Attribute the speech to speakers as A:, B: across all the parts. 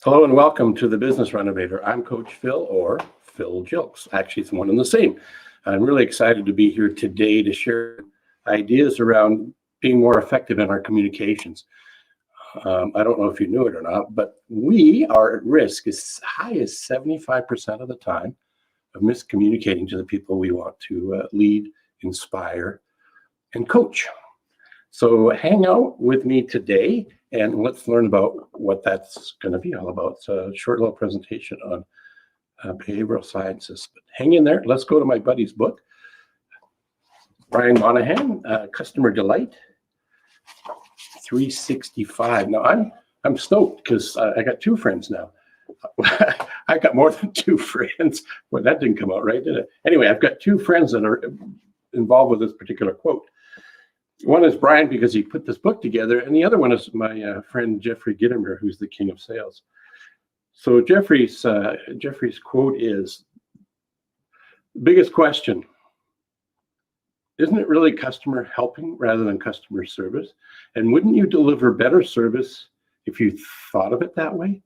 A: Hello and welcome to the Business Renovator. I'm Coach Phil, or Phil Jilks. Actually, it's one and the same. I'm really excited to be here today to share ideas around being more effective in our communications. I don't know if you knew it or not, but we are at risk as high as 75% of the time of miscommunicating to the people we want to lead, inspire, and coach. So hang out with me today and let's learn about what that's going to be all about. It's a short little presentation on behavioral sciences. But hang in there. Let's go to my buddy's book, Brian Monahan, Customer Delight 365. Now I'm stoked because I got two friends now. I got more than two friends. Well, that didn't come out right, did it? Anyway, I've got two friends that are involved with this particular quote. One is Brian because he put this book together, and the other one is my friend Jeffrey Gittimer, who's the king of sales. So Jeffrey's quote is, biggest question, isn't it really customer helping rather than customer service? And wouldn't you deliver better service if you thought of it that way?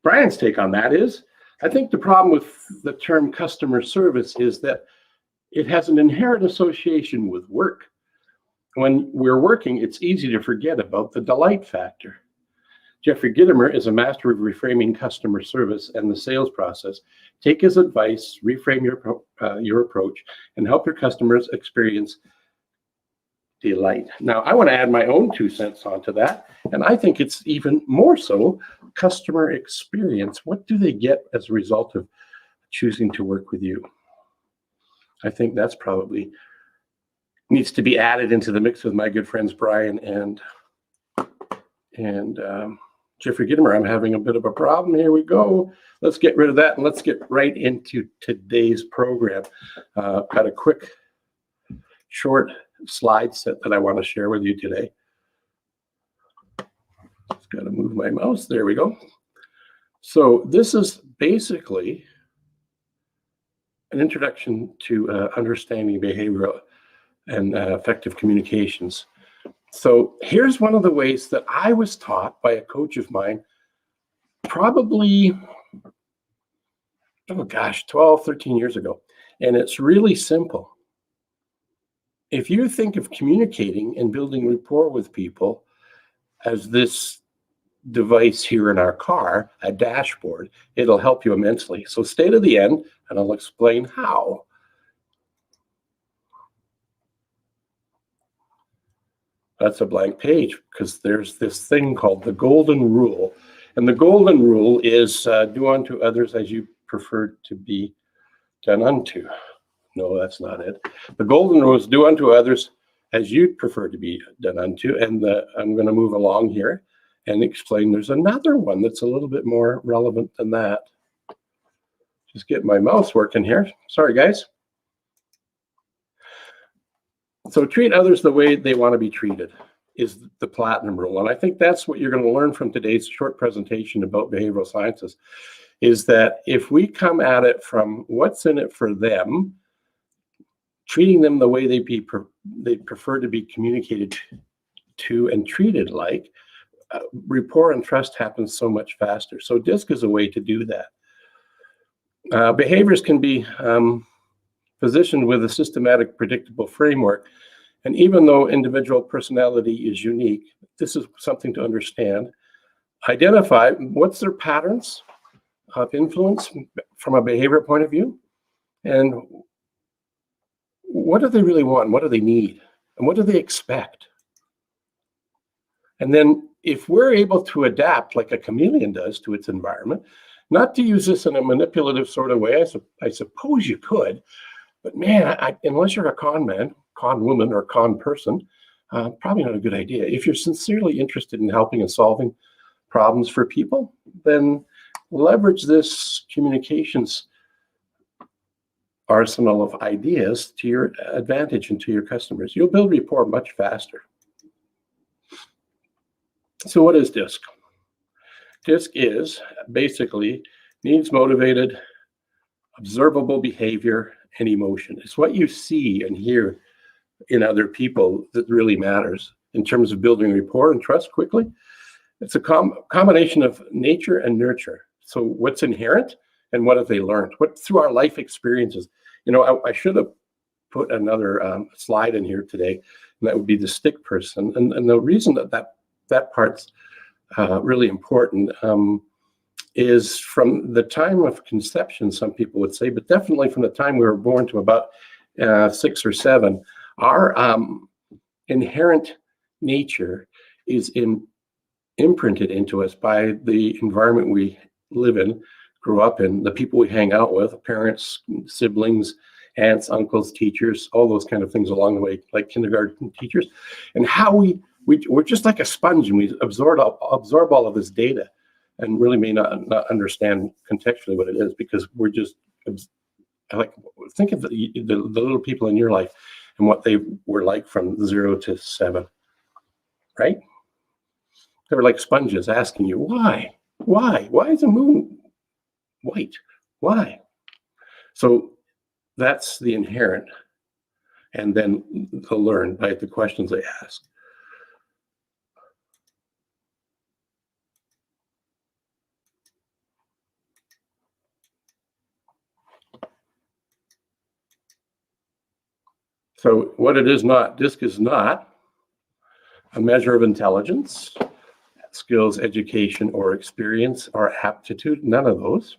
A: Brian's take on that is, I think the problem with the term customer service is that it has an inherent association with work. When we're working, it's easy to forget about the delight factor. Jeffrey Gittimer is a master of reframing customer service and the sales process. Take his advice, reframe your approach, and help your customers experience delight. Now, I want to add my own 2 cents onto that, and I think it's even more so customer experience. What do they get as a result of choosing to work with you? I think that's probably needs to be added into the mix with my good friends Brian and Jeffrey Gittimer. I'm having a bit of a problem. Here we go. Let's get rid of that and let's get right into today's program. Got a quick, short slide set that I want to share with you today. Just got to move my mouse. There we go. So this is basically an introduction to understanding behavioral and effective communications. So here's one of the ways that I was taught by a coach of mine, probably, 12, 13 years ago. And it's really simple. If you think of communicating and building rapport with people as this device here in our car, a dashboard, it'll help you immensely. So stay to the end and I'll explain how. That's a blank page because there's this thing called the golden rule. And the golden rule is do unto others as you prefer to be done unto. No, that's not it. The golden rule is do unto others as you'd prefer to be done unto. And I'm going to move along here and explain there's another one that's a little bit more relevant than that. Just get my mouse working here. Sorry, guys. So treat others the way they want to be treated is the platinum rule. And I think that's what you're going to learn from today's short presentation about behavioral sciences, is that if we come at it from what's in it for them, treating them the way they prefer to be communicated to and treated like, rapport and trust happens so much faster. So DISC is a way to do that. Behaviors can be positioned with a systematic, predictable framework. And even though individual personality is unique, this is something to understand. Identify what's their patterns of influence from a behavior point of view, and what do they really want? What do they need? And what do they expect? And then if we're able to adapt like a chameleon does to its environment, not to use this in a manipulative sort of way, I suppose you could, but man, unless you're a con man, con woman, or con person, probably not a good idea. If you're sincerely interested in helping and solving problems for people, then leverage this communications arsenal of ideas to your advantage and to your customers. You'll build rapport much faster. So what is DISC? DISC is basically needs motivated, observable behavior, and emotion. It's what you see and hear in other people that really matters in terms of building rapport and trust quickly. It's a combination of nature and nurture. So what's inherent and what have they learned? What through our life experiences? You know, I should have put another slide in here today, and that would be the stick person. And the reason that part's really important is from the time of conception, some people would say, but definitely from the time we were born to about 6 or 7, our inherent nature is imprinted into us by the environment we live in, grew up in, the people we hang out with, parents, siblings, aunts, uncles, teachers, all those kind of things along the way, like kindergarten teachers, and how we're just like a sponge, and we absorb all of this data and really may not understand contextually what it is, because we're just like, think of the little people in your life and what they were like from 0 to 7, right? They were like sponges asking you, why is the moon white? Why? So that's the inherent, and then they'll learn by the questions they ask. So what it is not, DISC is not a measure of intelligence, skills, education, or experience, or aptitude, none of those.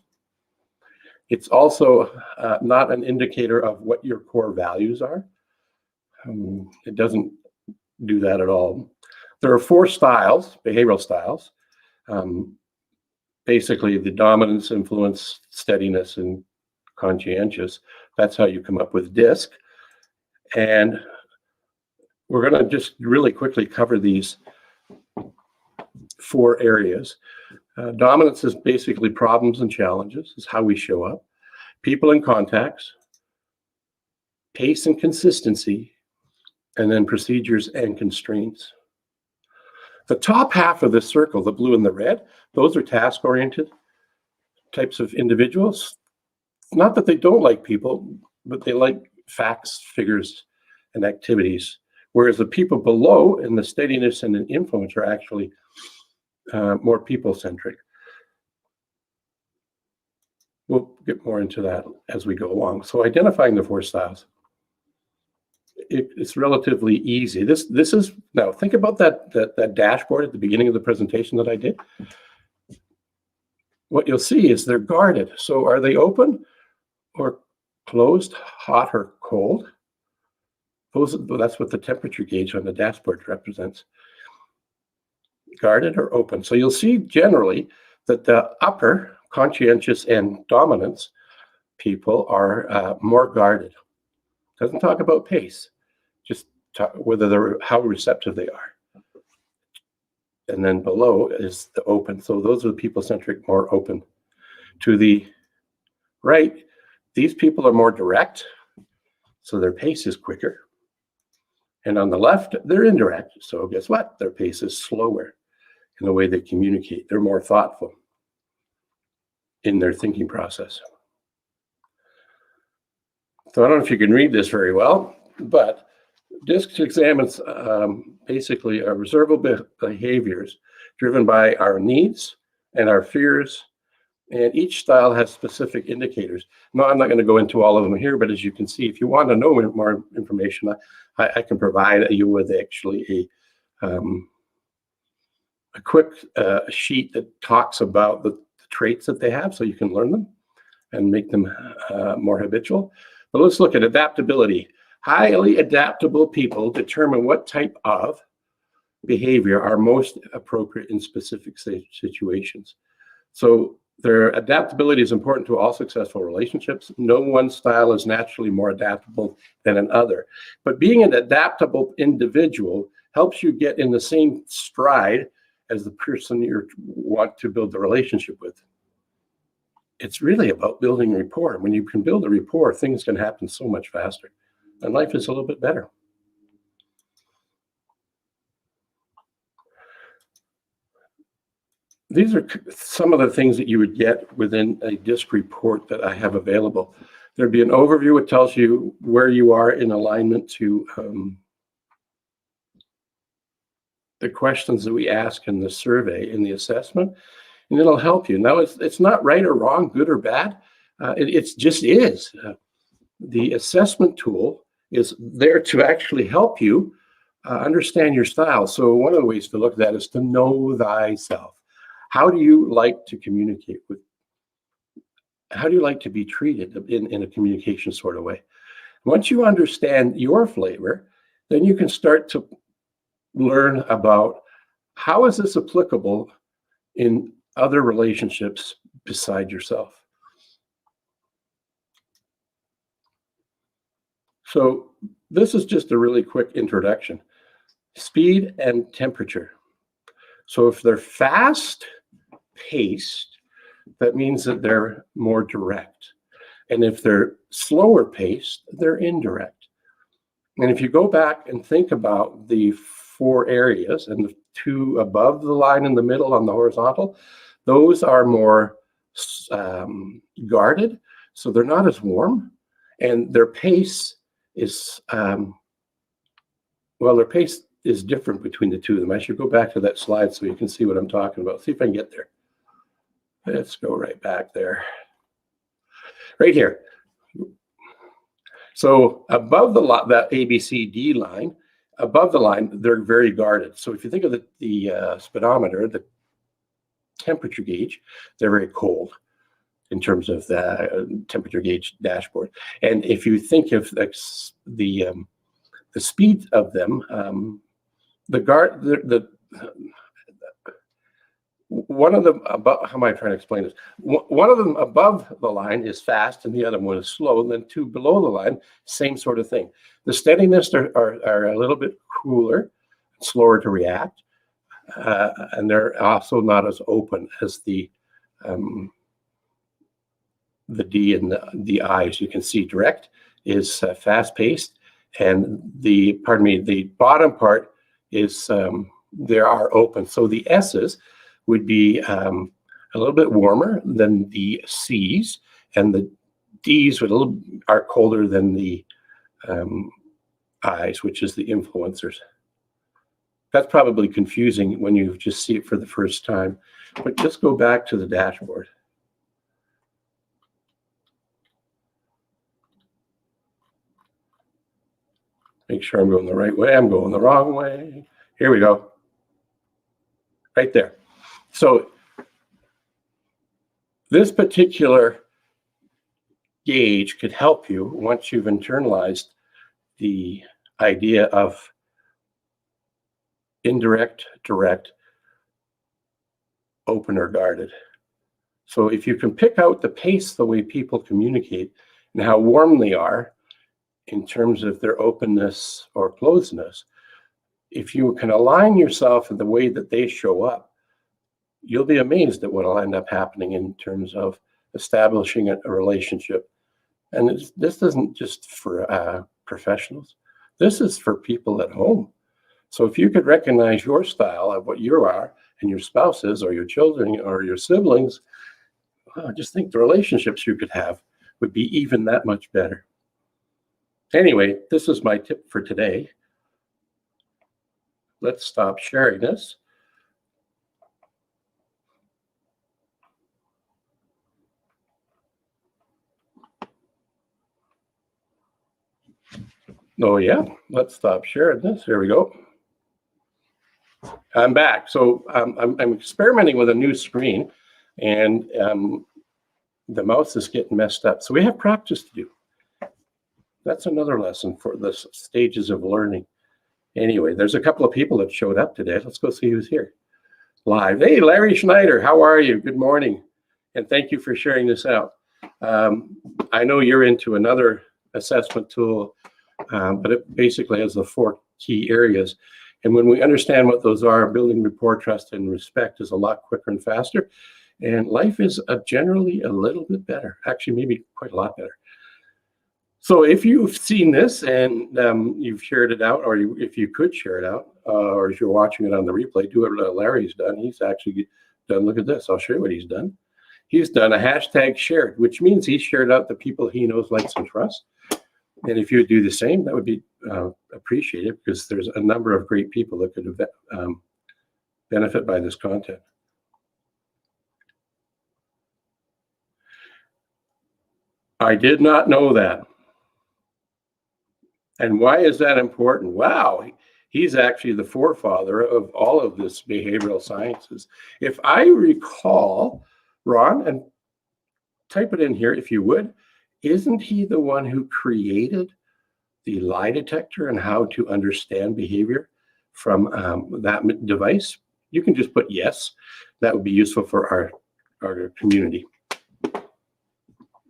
A: It's also not an indicator of what your core values are. It doesn't do that at all. There are 4 styles, behavioral styles. Basically, the dominance, influence, steadiness, and conscientious. That's how you come up with DISC. And we're going to just really quickly cover these 4 areas. Dominance is basically problems and challenges, is how we show up. People and contacts, pace and consistency, and then procedures and constraints. The top half of this circle, the blue and the red, those are task-oriented types of individuals. Not that they don't like people, but they like facts, figures, and activities. Whereas the people below in the steadiness and the influence are actually more people-centric. We'll get more into that as we go along. So identifying the 4 styles, it's relatively easy. This is, now think about that dashboard at the beginning of the presentation that I did. What you'll see is they're guarded. So are they open or closed, hot or cold? That's what the temperature gauge on the dashboard represents. Guarded or open. So you'll see generally that the upper conscientious and dominance people are more guarded. Doesn't talk about pace, just how receptive they are. And then below is the open. So those are the people-centric, more open. To the right, these people are more direct, so their pace is quicker. And on the left, they're indirect. So guess what? Their pace is slower in the way they communicate. They're more thoughtful in their thinking process. So I don't know if you can read this very well, but DISC examines basically our observable behaviors driven by our needs and our fears, and each style has specific indicators. No, I'm not going to go into all of them here, but as you can see, if you want to know more information, I can provide you with actually a quick sheet that talks about the traits that they have, so you can learn them and make them more habitual. But let's look at adaptability. Highly adaptable people determine what type of behavior are most appropriate in specific situations. So their adaptability is important to all successful relationships. No one style is naturally more adaptable than another. But being an adaptable individual helps you get in the same stride as the person you want to build the relationship with. It's really about building rapport. When you can build a rapport, things can happen so much faster, and life is a little bit better. These are some of the things that you would get within a DISC report that I have available. There'd be an overview. It tells you where you are in alignment to the questions that we ask in the survey, in the assessment, and it'll help you. Now, it's not right or wrong, good or bad. It just is. The assessment tool is there to actually help you understand your style. So one of the ways to look at that is to know thyself. How do you like to communicate with? How do you like to be treated in a communication sort of way? Once you understand your flavor, then you can start to learn about how is this applicable in other relationships beside yourself. So this is just a really quick introduction. Speed and temperature. So if they're fast paced, that means that they're more direct. And if they're slower paced, they're indirect. And if you go back and think about the 4 areas and the 2 above the line in the middle on the horizontal, those are more guarded. So they're not as warm, and their pace is, their pace is different between the 2 of them. I should go back to that slide so you can see what I'm talking about. See if I can get there. Let's go right back there. Right here. So above that ABCD line, above the line, they're very guarded. So if you think of the speedometer, the temperature gauge, they're very cold in terms of the temperature gauge dashboard. And if you think of the speed of them, one of them above, how am I trying to explain this? One of them above the line is fast and the other one is slow. And then 2 below the line, same sort of thing. The steadiness are a little bit cooler, slower to react. And they're also not as open as the D and the I. As you can see, direct is fast paced. And the bottom part is they are open. So the S's would be a little bit warmer than the C's, and the D's are colder than the I's, which is the influencers. That's probably confusing when you just see it for the first time, but just go back to the dashboard. Make sure I'm going the right way. I'm going the wrong way. Here we go. Right there. So this particular gauge could help you once you've internalized the idea of indirect, direct, open, or guarded. So if you can pick out the pace, the way people communicate, and how warm they are in terms of their openness or closeness, if you can align yourself in the way that they show up, you'll be amazed at what will end up happening in terms of establishing a relationship. And this isn't just for professionals. This is for people at home. So if you could recognize your style of what you are and your spouses or your children or your siblings, just think the relationships you could have would be even that much better. Anyway, this is my tip for today. Let's stop sharing this. Oh yeah, let's stop sharing this. Here we go. I'm back. So I'm experimenting with a new screen, and the mouse is getting messed up. So we have practice to do. That's another lesson for the stages of learning. Anyway, there's a couple of people that showed up today. Let's go see who's here live. Hey, Larry Schneider, how are you? Good morning. And thank you for sharing this out. I know you're into another assessment tool, but it basically has the 4 key areas. And when we understand what those are, building rapport, trust, and respect is a lot quicker and faster. And life is generally a little bit better, actually, maybe quite a lot better. So if you've seen this and you've shared it out, or if you could share it out, or if you're watching it on the replay, do what Larry's done. He's actually done, look at this. I'll show you what he's done. He's done a hashtag shared, which means he shared out the people he knows, likes, and trusts. And if you would do the same, that would be appreciated, because there's a number of great people that could benefit by this content. I did not know that. And why is that important? Wow, he's actually the forefather of all of this behavioral sciences. If I recall, Ron, and type it in here if you would, isn't he the one who created the lie detector and how to understand behavior from that device? You can just put yes. That would be useful for our community.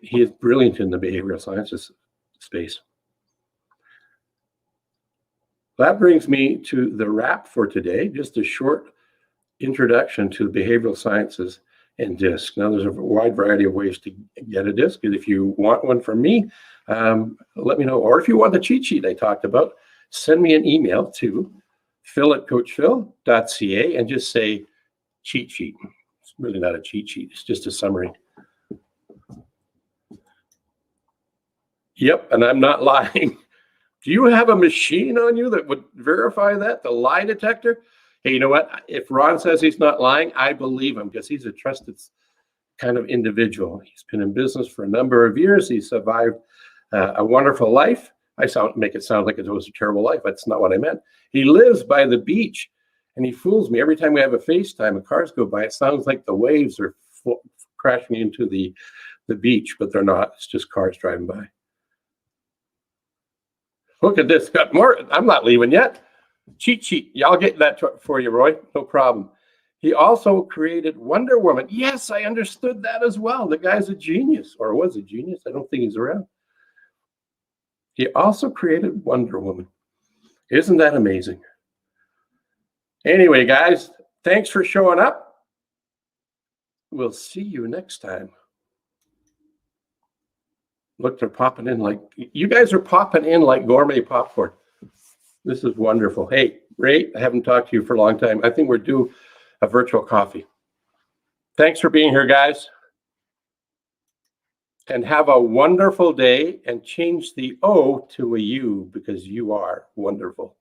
A: He is brilliant in the behavioral sciences space. That brings me to the wrap for today, just a short introduction to behavioral sciences and DISC. Now, there's a wide variety of ways to get a DISC. If you want one from me, let me know. Or if you want the cheat sheet I talked about, send me an email to phil@coachphil.ca and just say cheat sheet. It's really not a cheat sheet. It's just a summary. Yep, and I'm not lying. Do you have a machine on you that would verify that, the lie detector? Hey, you know what? If Ron says he's not lying, I believe him because he's a trusted kind of individual. He's been in business for a number of years. He survived a wonderful life. I make it sound like it was a terrible life. That's not what I meant. He lives by the beach, and he fools me. Every time we have a FaceTime and cars go by, it sounds like the waves are crashing into the beach, but they're not. It's just cars driving by. Look at this. Got more. I'm not leaving yet. Cheat sheet. Yeah, I'll get that for you, Roy. No problem. He also created Wonder Woman. Yes, I understood that as well. The guy's a genius, or was a genius. I don't think he's around. He also created Wonder Woman. Isn't that amazing? Anyway, guys, thanks for showing up. We'll see you next time. Look, they're popping in like, you guys are popping in like gourmet popcorn. This is wonderful. Hey, Ray, I haven't talked to you for a long time. I think we're due a virtual coffee. Thanks for being here, guys. And have a wonderful day, and change the O to a U because you are wonderful.